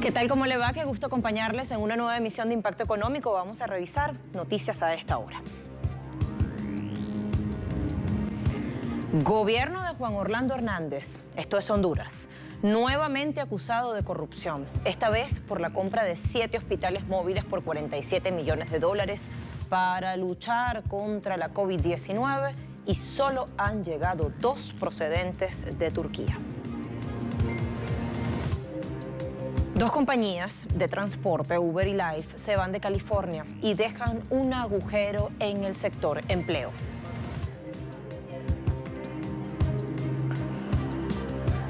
¿Qué tal? ¿Cómo le va? Qué gusto acompañarles en una nueva emisión de Impacto Económico. Vamos a revisar noticias a esta hora. Gobierno de Juan Orlando Hernández, esto es Honduras, nuevamente acusado de corrupción, esta vez por la compra de 7 hospitales móviles por 47 millones de dólares para luchar contra la COVID-19 y solo han llegado 2 procedentes de Turquía. 2 compañías de transporte, Uber y Lyft, se van de California y dejan un agujero en el sector empleo.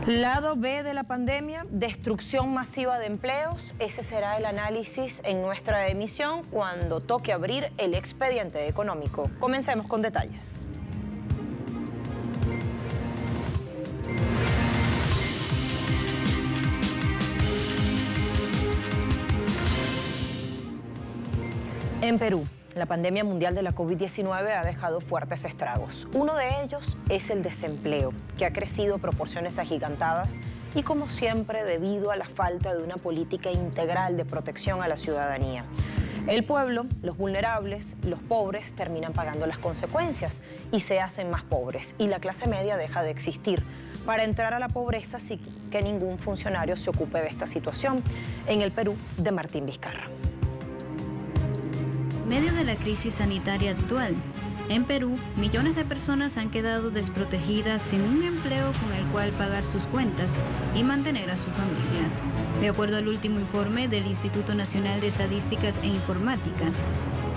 Lado B de la pandemia, destrucción masiva de empleos. Ese será el análisis en nuestra emisión cuando toque abrir el expediente económico. Comencemos con detalles. En Perú, la pandemia mundial de la COVID-19 ha dejado fuertes estragos. Uno de ellos es el desempleo, que ha crecido a proporciones agigantadas y, como siempre, debido a la falta de una política integral de protección a la ciudadanía. El pueblo, los vulnerables, los pobres, terminan pagando las consecuencias y se hacen más pobres, y la clase media deja de existir para entrar a la pobreza sin que ningún funcionario se ocupe de esta situación. En el Perú, de Martín Vizcarra. En medio de la crisis sanitaria actual, en Perú, millones de personas han quedado desprotegidas sin un empleo con el cual pagar sus cuentas y mantener a su familia. De acuerdo al último informe del Instituto Nacional de Estadísticas e Informática,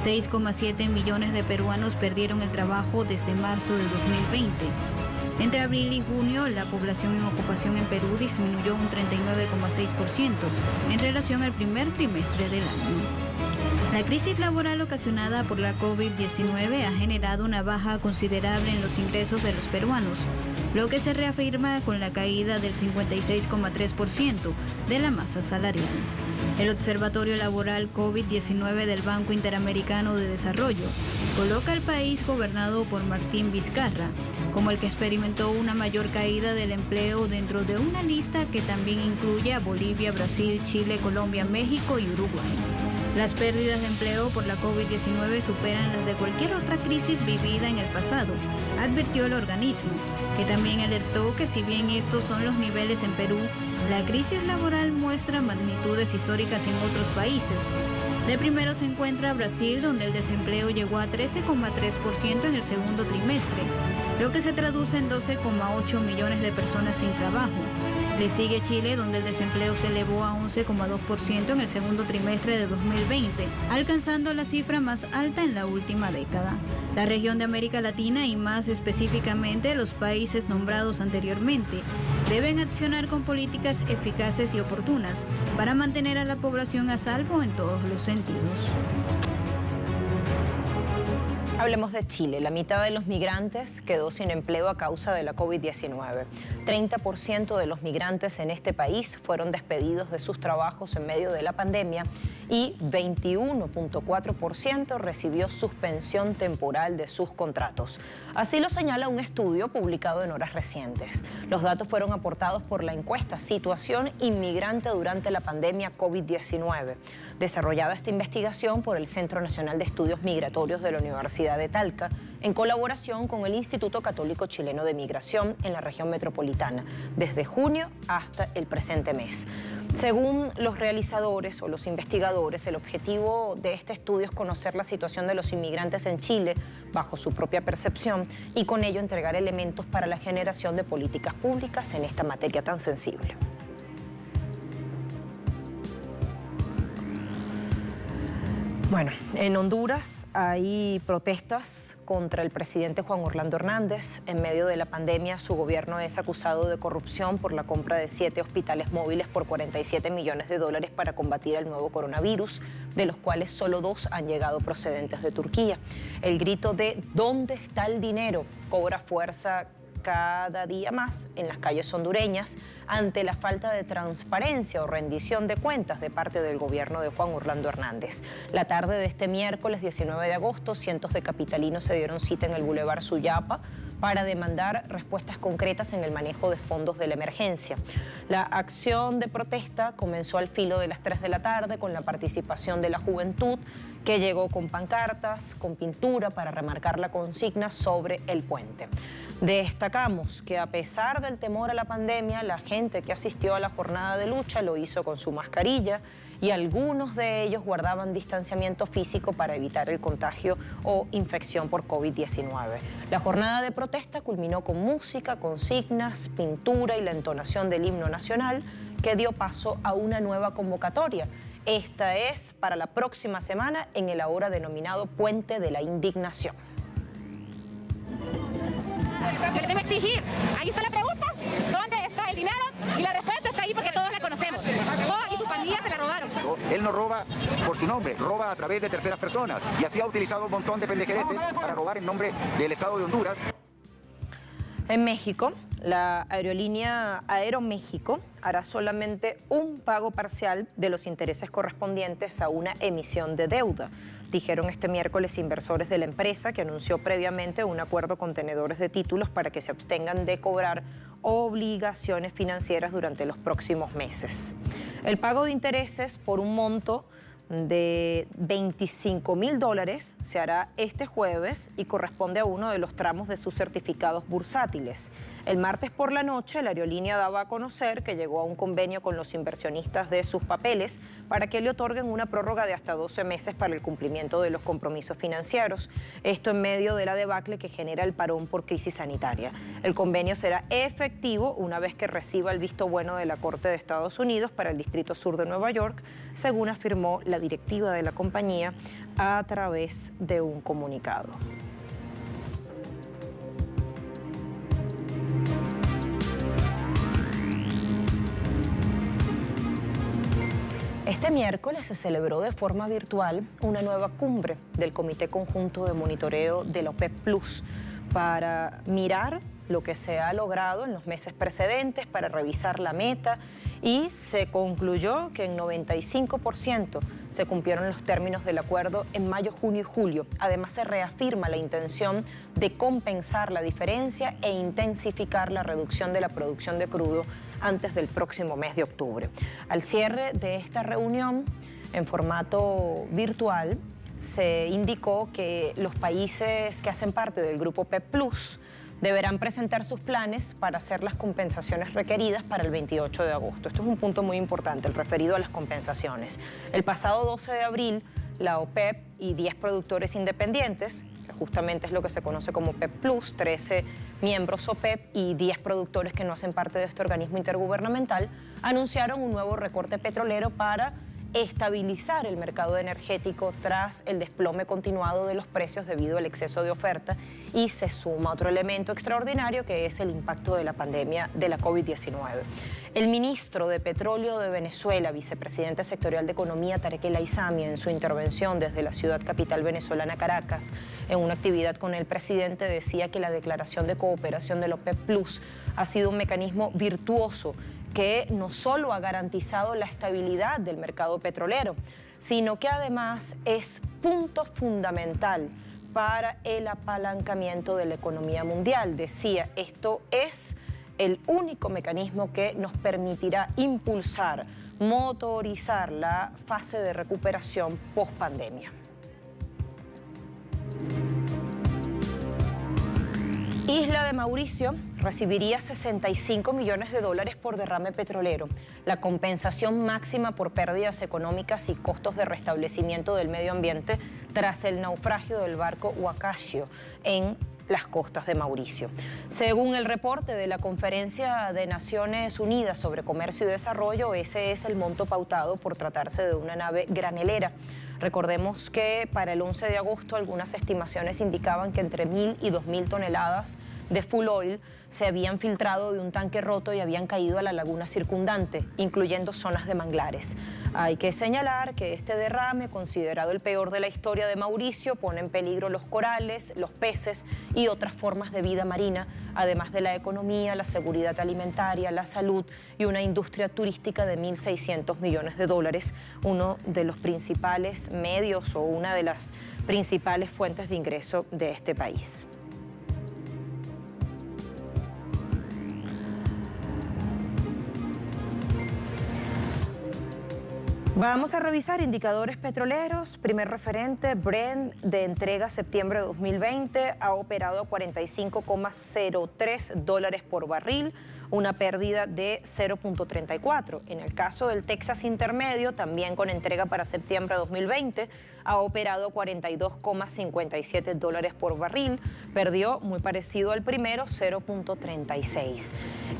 6,7 millones de peruanos perdieron el trabajo desde marzo de 2020. Entre abril y junio, la población en ocupación en Perú disminuyó un 39,6% en relación al primer trimestre del año. La crisis laboral ocasionada por la COVID-19 ha generado una baja considerable en los ingresos de los peruanos, lo que se reafirma con la caída del 56,3% de la masa salarial. El Observatorio Laboral COVID-19 del Banco Interamericano de Desarrollo coloca al país gobernado por Martín Vizcarra como el que experimentó una mayor caída del empleo dentro de una lista que también incluye a Bolivia, Brasil, Chile, Colombia, México y Uruguay. Las pérdidas de empleo por la COVID-19 superan las de cualquier otra crisis vivida en el pasado, advirtió el organismo, que también alertó que si bien estos son los niveles en Perú, la crisis laboral muestra magnitudes históricas en otros países. De primero se encuentra Brasil, donde el desempleo llegó a 13,3% en el segundo trimestre, lo que se traduce en 12,8 millones de personas sin trabajo. Le sigue Chile, donde el desempleo se elevó a 11,2% en el segundo trimestre de 2020, alcanzando la cifra más alta en la última década. La región de América Latina y más específicamente los países nombrados anteriormente deben accionar con políticas eficaces y oportunas para mantener a la población a salvo en todos los sentidos. Hablemos de Chile. La mitad de los migrantes quedó sin empleo a causa de la COVID-19. 30% de los migrantes en este país fueron despedidos de sus trabajos en medio de la pandemia y 21,4% recibió suspensión temporal de sus contratos. Así lo señala un estudio publicado en horas recientes. Los datos fueron aportados por la encuesta Situación Inmigrante durante la pandemia COVID-19, desarrollada esta investigación por el Centro Nacional de Estudios Migratorios de la Universidad de Talca, en colaboración con el Instituto Católico Chileno de Migración en la región metropolitana, desde junio hasta el presente mes. Según los realizadores o los investigadores, el objetivo de este estudio es conocer la situación de los inmigrantes en Chile bajo su propia percepción y con ello entregar elementos para la generación de políticas públicas en esta materia tan sensible. Bueno, en Honduras hay protestas contra el presidente Juan Orlando Hernández. En medio de la pandemia, su gobierno es acusado de corrupción por la compra de 7 hospitales móviles por 47 millones de dólares para combatir el nuevo coronavirus, de los cuales solo 2 han llegado procedentes de Turquía. El grito de ¿dónde está el dinero? Cobra fuerza cada día más en las calles hondureñas ante la falta de transparencia o rendición de cuentas de parte del gobierno de Juan Orlando Hernández. La tarde de este miércoles 19 de agosto, cientos de capitalinos se dieron cita en el Boulevard Suyapa para demandar respuestas concretas en el manejo de fondos de la emergencia. La acción de protesta comenzó al filo de las 3 de la tarde con la participación de la juventud, que llegó con pancartas, con pintura para remarcar la consigna sobre el puente. Destacamos que a pesar del temor a la pandemia, la gente que asistió a la jornada de lucha lo hizo con su mascarilla y algunos de ellos guardaban distanciamiento físico para evitar el contagio o infección por COVID-19. La jornada de protesta culminó con música, consignas, pintura y la entonación del himno nacional, que dio paso a una nueva convocatoria. Esta es para la próxima semana en el ahora denominado Puente de la Indignación. Queremos exigir, ahí está la pregunta, ¿dónde está el dinero? Y la respuesta está ahí porque todos la conocemos. Oh, y su pandilla se la robaron. Él no roba por su nombre, roba a través de terceras personas y así ha utilizado un montón de pendejeretes para robar en nombre del Estado de Honduras. En México, la aerolínea Aeroméxico hará solamente un pago parcial de los intereses correspondientes a una emisión de deuda, dijeron este miércoles inversores de la empresa, que anunció previamente un acuerdo con tenedores de títulos para que se abstengan de cobrar obligaciones financieras durante los próximos meses. El pago de intereses por un monto de $25.000 se hará este jueves y corresponde a uno de los tramos de sus certificados bursátiles. El martes por la noche, la aerolínea daba a conocer que llegó a un convenio con los inversionistas de sus papeles para que le otorguen una prórroga de hasta 12 meses para el cumplimiento de los compromisos financieros. Esto en medio de la debacle que genera el parón por crisis sanitaria. El convenio será efectivo una vez que reciba el visto bueno de la Corte de Estados Unidos para el Distrito Sur de Nueva York, según afirmó la directiva de la compañía a través de un comunicado. Este miércoles se celebró de forma virtual una nueva cumbre del Comité Conjunto de Monitoreo de la OPEP Plus para mirar lo que se ha logrado en los meses precedentes, para revisar la meta, y se concluyó que en 95% se cumplieron los términos del acuerdo en mayo, junio y julio. Además, se reafirma la intención de compensar la diferencia e intensificar la reducción de la producción de crudo antes del próximo mes de octubre. Al cierre de esta reunión, en formato virtual, se indicó que los países que hacen parte del grupo OPEP Plus deberán presentar sus planes para hacer las compensaciones requeridas para el 28 de agosto. Esto es un punto muy importante, el referido a las compensaciones. El pasado 12 de abril, la OPEP y 10 productores independientes, que justamente es lo que se conoce como OPEP Plus, 13 miembros OPEP y 10 productores que no hacen parte de este organismo intergubernamental, anunciaron un nuevo recorte petrolero para estabilizar el mercado energético tras el desplome continuado de los precios debido al exceso de oferta, y se suma otro elemento extraordinario que es el impacto de la pandemia de la COVID-19. El ministro de Petróleo de Venezuela, vicepresidente sectorial de Economía, Tarek El Aissami, en su intervención desde la ciudad capital venezolana Caracas, en una actividad con el presidente, decía que la declaración de cooperación del OPEP Plus ha sido un mecanismo virtuoso que no solo ha garantizado la estabilidad del mercado petrolero, sino que además es punto fundamental para el apalancamiento de la economía mundial. Decía, esto es el único mecanismo que nos permitirá impulsar, motorizar la fase de recuperación post-pandemia. Isla de Mauricio recibiría $65 millones por derrame petrolero, la compensación máxima por pérdidas económicas y costos de restablecimiento del medio ambiente tras el naufragio del barco Huacacio en las costas de Mauricio. Según el reporte de la Conferencia de Naciones Unidas sobre Comercio y Desarrollo, ese es el monto pautado por tratarse de una nave granelera. Recordemos que para el 11 de agosto algunas estimaciones indicaban que entre 1.000 y 2.000 toneladas de fuel oil se habían filtrado de un tanque roto y habían caído a la laguna circundante, incluyendo zonas de manglares. Hay que señalar que este derrame, considerado el peor de la historia de Mauricio, pone en peligro los corales, los peces y otras formas de vida marina, además de la economía, la seguridad alimentaria, la salud y una industria turística de $1.600 millones, uno de los principales medios o una de las principales fuentes de ingreso de este país. Vamos a revisar indicadores petroleros. Primer referente, Brent de entrega septiembre de 2020 ha operado a $45,03 por barril, una pérdida de 0.34. En el caso del Texas Intermedio, también con entrega para septiembre de 2020, ha operado a $42,57 por barril, perdió muy parecido al primero, 0.36.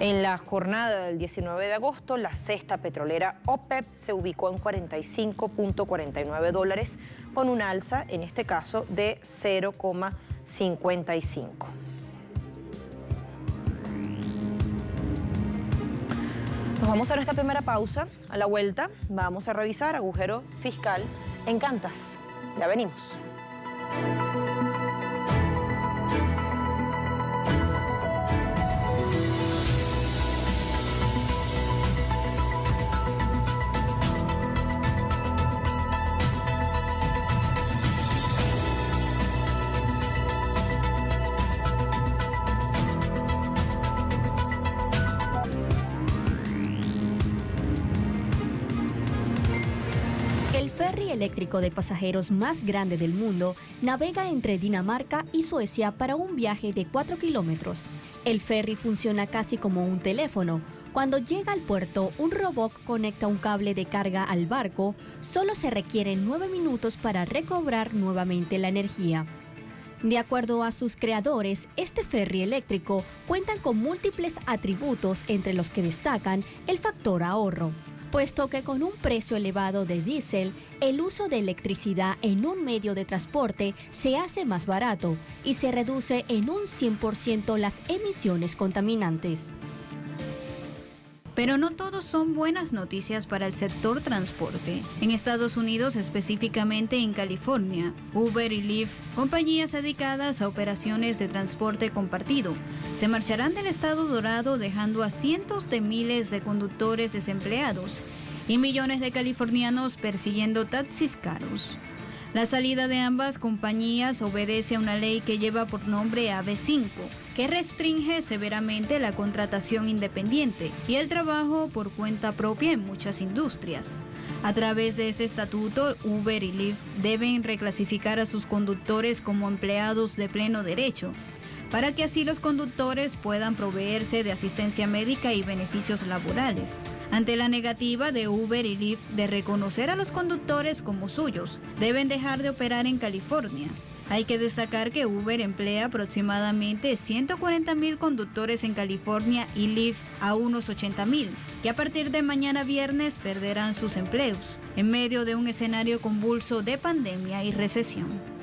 En la jornada del 19 de agosto, la cesta petrolera OPEP se ubicó en $45.49, con un alza, en este caso, de 0,55. Nos vamos a nuestra primera pausa. A la vuelta vamos a revisar agujero fiscal en Qantas. Ya venimos. El ferry eléctrico de pasajeros más grande del mundo navega entre Dinamarca y Suecia para un viaje de 4 kilómetros. El ferry funciona casi como un teléfono. Cuando llega al puerto, un robot conecta un cable de carga al barco. Solo se requieren 9 minutos para recobrar nuevamente la energía. De acuerdo a sus creadores, este ferry eléctrico cuenta con múltiples atributos, entre los que destacan el factor ahorro, puesto que con un precio elevado de diésel, el uso de electricidad en un medio de transporte se hace más barato y se reduce en un 100% las emisiones contaminantes. Pero no todos son buenas noticias para el sector transporte. En Estados Unidos, específicamente en California, Uber y Lyft, compañías dedicadas a operaciones de transporte compartido, se marcharán del estado dorado, dejando a cientos de miles de conductores desempleados y millones de californianos persiguiendo taxis caros. La salida de ambas compañías obedece a una ley que lleva por nombre AB5, que restringe severamente la contratación independiente y el trabajo por cuenta propia en muchas industrias. A través de este estatuto, Uber y Lyft deben reclasificar a sus conductores como empleados de pleno derecho, para que así los conductores puedan proveerse de asistencia médica y beneficios laborales. Ante la negativa de Uber y Lyft de reconocer a los conductores como suyos, deben dejar de operar en California. Hay que destacar que Uber emplea aproximadamente 140,000 conductores en California y Lyft a unos 80,000, que a partir de mañana viernes perderán sus empleos, en medio de un escenario convulso de pandemia y recesión.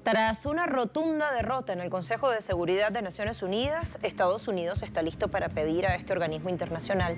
Tras una rotunda derrota en el Consejo de Seguridad de Naciones Unidas, Estados Unidos está listo para pedir a este organismo internacional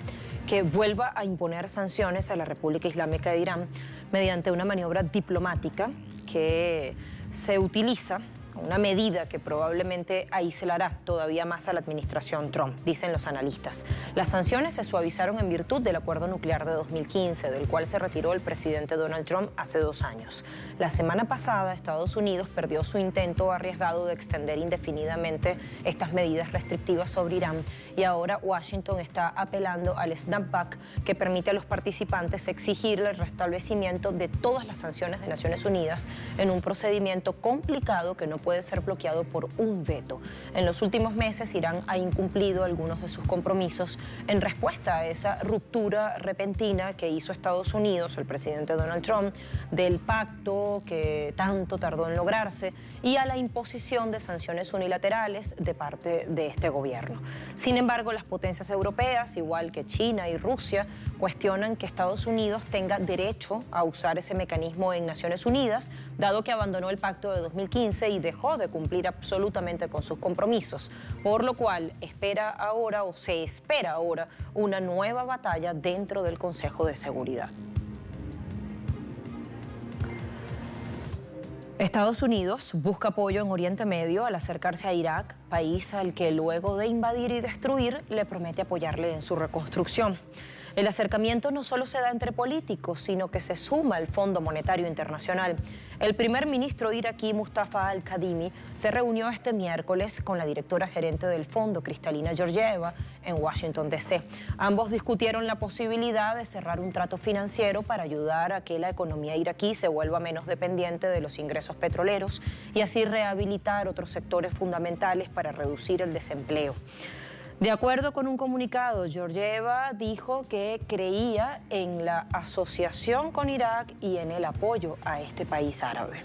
que vuelva a imponer sanciones a la República Islámica de Irán mediante una maniobra diplomática que se utiliza, una medida que probablemente aislará todavía más a la administración Trump, dicen los analistas. Las sanciones se suavizaron en virtud del acuerdo nuclear de 2015, del cual se retiró el presidente Donald Trump hace 2 años. La semana pasada, Estados Unidos perdió su intento arriesgado de extender indefinidamente estas medidas restrictivas sobre Irán y ahora Washington está apelando al snapback que permite a los participantes exigir el restablecimiento de todas las sanciones de Naciones Unidas en un procedimiento complicado que no puede ser bloqueado por un veto. En los últimos meses, Irán ha incumplido algunos de sus compromisos en respuesta a esa ruptura repentina que hizo Estados Unidos, el presidente Donald Trump, del pacto que tanto tardó en lograrse y a la imposición de sanciones unilaterales de parte de este gobierno. Sin embargo, las potencias europeas, igual que China y Rusia, cuestionan que Estados Unidos tenga derecho a usar ese mecanismo en Naciones Unidas, dado que abandonó el pacto de 2015 y dejó de cumplir absolutamente con sus compromisos, por lo cual se espera ahora una nueva batalla dentro del Consejo de Seguridad. Estados Unidos busca apoyo en Oriente Medio al acercarse a Irak, país al que luego de invadir y destruir le promete apoyarle en su reconstrucción. El acercamiento no solo se da entre políticos, sino que se suma al Fondo Monetario Internacional. El primer ministro iraquí, Mustafa al-Kadhimi, se reunió este miércoles con la directora gerente del fondo, Kristalina Georgieva, en Washington, D.C. Ambos discutieron la posibilidad de cerrar un trato financiero para ayudar a que la economía iraquí se vuelva menos dependiente de los ingresos petroleros y así rehabilitar otros sectores fundamentales para reducir el desempleo. De acuerdo con un comunicado, Georgieva dijo que creía en la asociación con Irak y en el apoyo a este país árabe.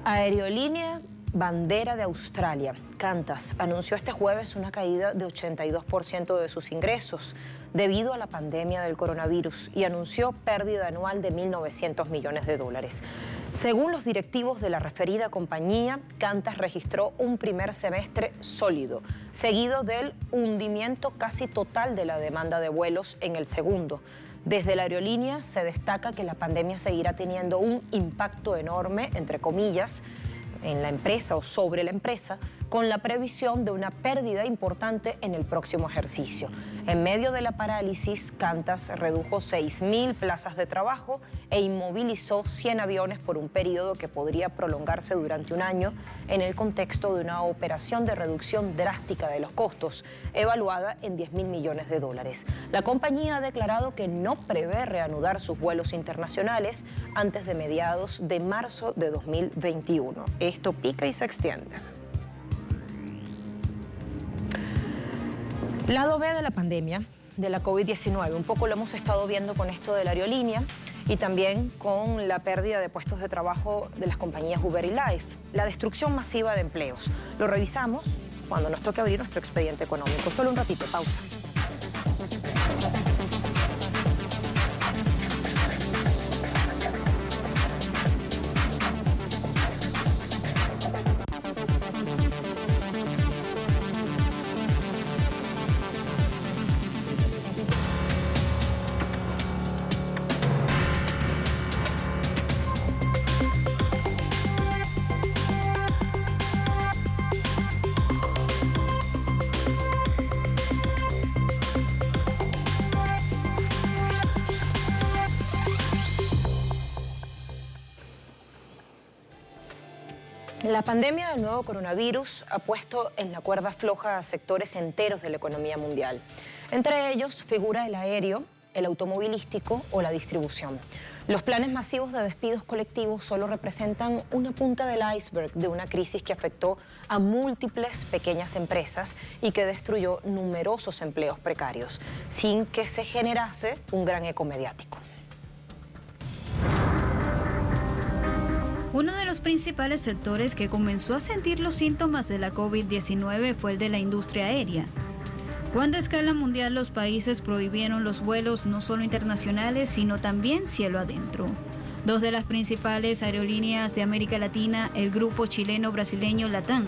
Aerolínea bandera de Australia, Qantas, anunció este jueves una caída de 82% de sus ingresos debido a la pandemia del coronavirus y anunció pérdida anual de 1.900 millones de dólares. Según los directivos de la referida compañía, Qantas registró un primer semestre sólido, seguido del hundimiento casi total de la demanda de vuelos en el segundo. Desde la aerolínea se destaca que la pandemia seguirá teniendo un impacto enorme, entre comillas, en la empresa o sobre la empresa, con la previsión de una pérdida importante en el próximo ejercicio. En medio de la parálisis, Qantas redujo 6.000 plazas de trabajo e inmovilizó 100 aviones por un periodo que podría prolongarse durante un año en el contexto de una operación de reducción drástica de los costos, evaluada en 10.000 millones de dólares. La compañía ha declarado que no prevé reanudar sus vuelos internacionales antes de mediados de marzo de 2021. Esto pica y se extiende. Lado B de la pandemia, de la COVID-19, un poco lo hemos estado viendo con esto de la aerolínea y también con la pérdida de puestos de trabajo de las compañías Uber y Lyft, la destrucción masiva de empleos. Lo revisamos cuando nos toque abrir nuestro expediente económico. Solo un ratito, pausa. La pandemia del nuevo coronavirus ha puesto en la cuerda floja a sectores enteros de la economía mundial. Entre ellos figura el aéreo, el automovilístico o la distribución. Los planes masivos de despidos colectivos solo representan una punta del iceberg de una crisis que afectó a múltiples pequeñas empresas y que destruyó numerosos empleos precarios, sin que se generase un gran eco mediático. Uno de los principales sectores que comenzó a sentir los síntomas de la COVID-19 fue el de la industria aérea. Cuando a escala mundial los países prohibieron los vuelos no solo internacionales, sino también cielo adentro. Dos de las principales aerolíneas de América Latina, el grupo chileno-brasileño LATAM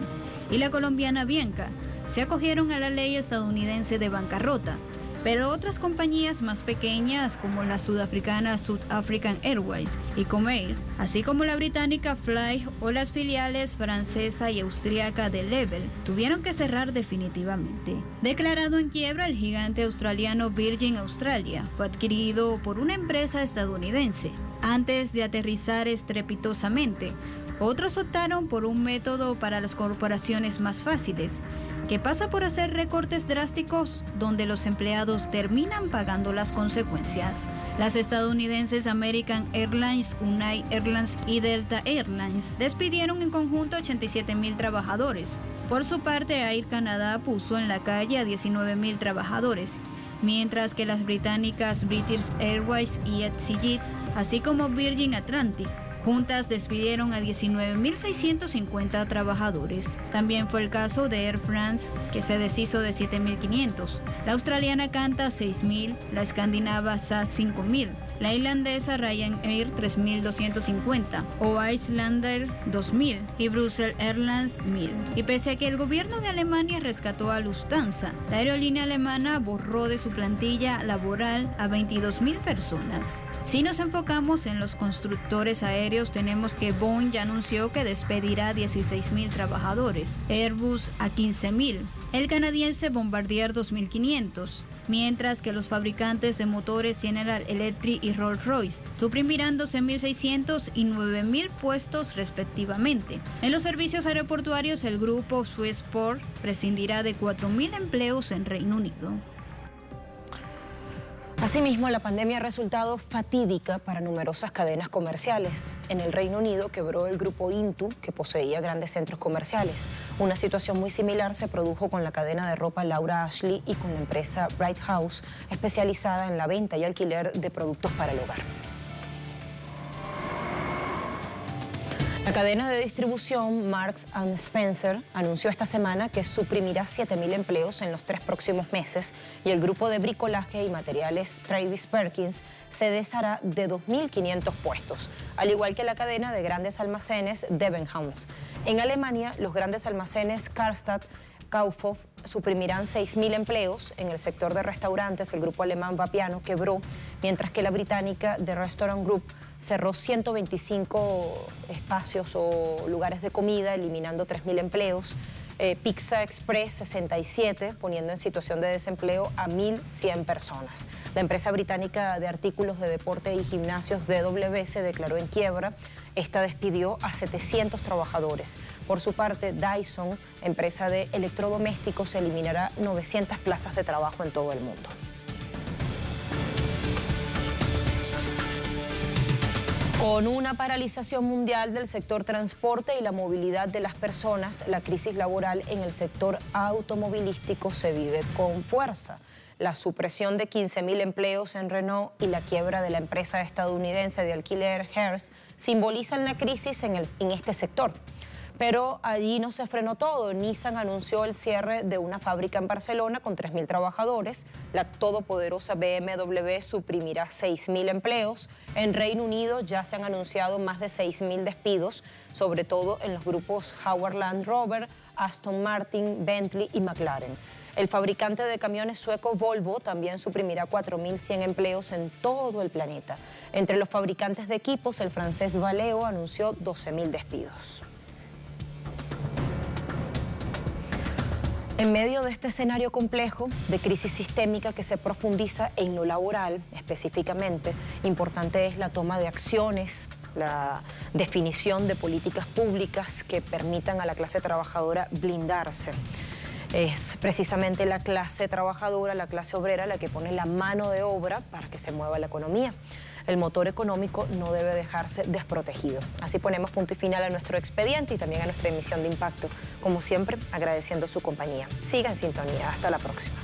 y la colombiana Avianca, se acogieron a la ley estadounidense de bancarrota, pero otras compañías más pequeñas como la sudafricana South African Airways y Comair, así como la británica Fly o las filiales francesa y austríaca de Level, tuvieron que cerrar definitivamente. Declarado en quiebra, el gigante australiano Virgin Australia fue adquirido por una empresa estadounidense. Antes de aterrizar estrepitosamente, otros optaron por un método para las corporaciones más fáciles, que pasa por hacer recortes drásticos donde los empleados terminan pagando las consecuencias. Las estadounidenses American Airlines, United Airlines y Delta Airlines despidieron en conjunto 87.000 trabajadores. Por su parte, Air Canada puso en la calle a 19.000 trabajadores, mientras que las británicas British Airways y EasyJet, así como Virgin Atlantic, juntas despidieron a 19.650 trabajadores. También fue el caso de Air France, que se deshizo de 7.500. La australiana Qantas 6.000, la escandinava SAS 5.000, la irlandesa Ryanair 3.250, o Icelandair 2.000 y Brussels Airlines 1.000. Y pese a que el gobierno de Alemania rescató a Lufthansa, la aerolínea alemana borró de su plantilla laboral a 22.000 personas. Si nos enfocamos en los constructores aéreos aéreos tenemos que Boeing ya anunció que despedirá a 16.000 trabajadores, Airbus a 15.000, el canadiense Bombardier 2.500, mientras que los fabricantes de motores General Electric y Rolls-Royce suprimirán 12.600 y 9.000 puestos respectivamente. En los servicios aeroportuarios, el grupo Swissport prescindirá de 4.000 empleos en Reino Unido. Asimismo, la pandemia ha resultado fatídica para numerosas cadenas comerciales. En el Reino Unido quebró el grupo Intu, que poseía grandes centros comerciales. Una situación muy similar se produjo con la cadena de ropa Laura Ashley y con la empresa Bright House, especializada en la venta y alquiler de productos para el hogar. La cadena de distribución Marks & Spencer anunció esta semana que suprimirá 7.000 empleos en los 3 próximos meses y el grupo de bricolaje y materiales Travis Perkins se deshará de 2.500 puestos, al igual que la cadena de grandes almacenes Debenhams. En Alemania, los grandes almacenes Karstadt, Kaufhof suprimirán 6.000 empleos. En el sector de restaurantes, el grupo alemán Vapiano quebró, mientras que la británica The Restaurant Group cerró 125 espacios o lugares de comida, eliminando 3.000 empleos. Pizza Express 67, poniendo en situación de desempleo a 1.100 personas. La empresa británica de artículos de deporte y gimnasios DW se declaró en quiebra. Esta despidió a 700 trabajadores. Por su parte, Dyson, empresa de electrodomésticos, eliminará 900 plazas de trabajo en todo el mundo. Con una paralización mundial del sector transporte y la movilidad de las personas, la crisis laboral en el sector automovilístico se vive con fuerza. La supresión de 15.000 empleos en Renault y la quiebra de la empresa estadounidense de alquiler Hertz simbolizan la crisis en este sector. Pero allí no se frenó todo. Nissan anunció el cierre de una fábrica en Barcelona con 3.000 trabajadores. La todopoderosa BMW suprimirá 6.000 empleos. En Reino Unido ya se han anunciado más de 6.000 despidos, sobre todo en los grupos Howard Land Rover, Aston Martin, Bentley y McLaren. El fabricante de camiones sueco Volvo también suprimirá 4.100 empleos en todo el planeta. Entre los fabricantes de equipos, el francés Valeo anunció 12.000 despidos. En medio de este escenario complejo de crisis sistémica que se profundiza en lo laboral específicamente, importante es la toma de acciones, la definición de políticas públicas que permitan a la clase trabajadora blindarse. Es precisamente la clase trabajadora, la clase obrera, la que pone la mano de obra para que se mueva la economía. El motor económico no debe dejarse desprotegido. Así ponemos punto y final a nuestro expediente y también a nuestra emisión de Impacto. Como siempre, agradeciendo su compañía. Siga en sintonía. Hasta la próxima.